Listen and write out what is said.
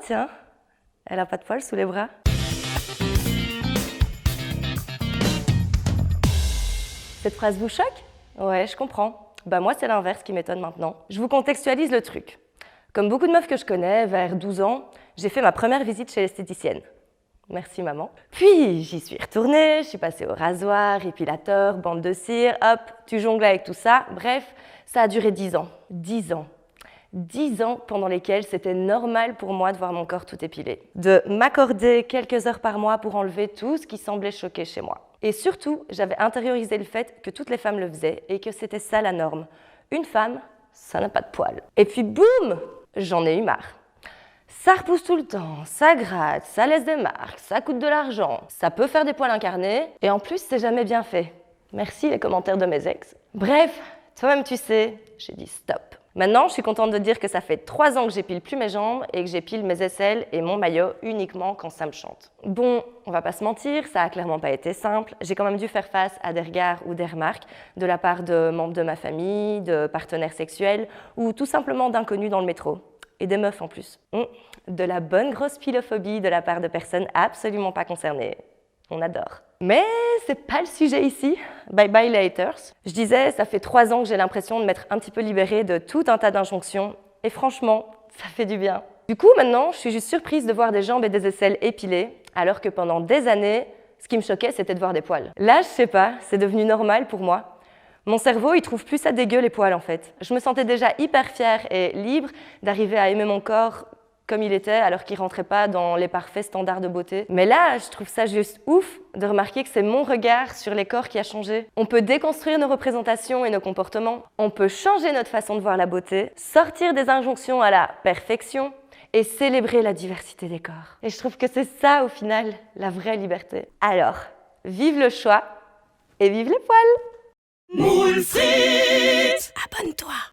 tiens, elle a pas de poils sous les bras. Cette phrase vous choque? Ouais, je comprends. Bah moi, c'est l'inverse qui m'étonne maintenant. Je vous contextualise le truc. Comme beaucoup de meufs que je connais, vers 12 ans, j'ai fait ma première visite chez l'esthéticienne. Merci maman. Puis j'y suis retournée, je suis passée au rasoir, épilateur, bande de cire, hop, tu jongles avec tout ça. Bref, ça a duré 10 ans. 10 ans. 10 ans pendant lesquels c'était normal pour moi de voir mon corps tout épilé. De m'accorder quelques heures par mois pour enlever tout ce qui semblait choquer chez moi. Et surtout, j'avais intériorisé le fait que toutes les femmes le faisaient et que c'était ça la norme. Une femme, ça n'a pas de poils. Et puis boum, j'en ai eu marre. Ça repousse tout le temps, ça gratte, ça laisse des marques, ça coûte de l'argent, ça peut faire des poils incarnés, et en plus, c'est jamais bien fait. Merci les commentaires de mes ex. Bref, toi-même tu sais, j'ai dit stop. Maintenant, je suis contente de dire que ça fait 3 ans que j'épile plus mes jambes et que j'épile mes aisselles et mon maillot uniquement quand ça me chante. Bon, on va pas se mentir, ça a clairement pas été simple. J'ai quand même dû faire face à des regards ou des remarques de la part de membres de ma famille, de partenaires sexuels ou tout simplement d'inconnus dans le métro. Et des meufs en plus. De la bonne grosse pilophobie de la part de personnes absolument pas concernées. On adore. Mais c'est pas le sujet ici. Bye bye les haters. Je disais, ça fait 3 ans que j'ai l'impression de m'être un petit peu libérée de tout un tas d'injonctions. Et franchement, ça fait du bien. Du coup, maintenant, je suis juste surprise de voir des jambes et des aisselles épilées, alors que pendant des années, ce qui me choquait, c'était de voir des poils. Là, je sais pas, c'est devenu normal pour moi. Mon cerveau, il trouve plus ça dégueu les poils en fait. Je me sentais déjà hyper fière et libre d'arriver à aimer mon corps comme il était alors qu'il rentrait pas dans les parfaits standards de beauté. Mais là, je trouve ça juste ouf de remarquer que c'est mon regard sur les corps qui a changé. On peut déconstruire nos représentations et nos comportements. On peut changer notre façon de voir la beauté, sortir des injonctions à la perfection et célébrer la diversité des corps. Et je trouve que c'est ça au final, la vraie liberté. Alors, vive le choix et vive les poils! Moule frites! Abonne-toi!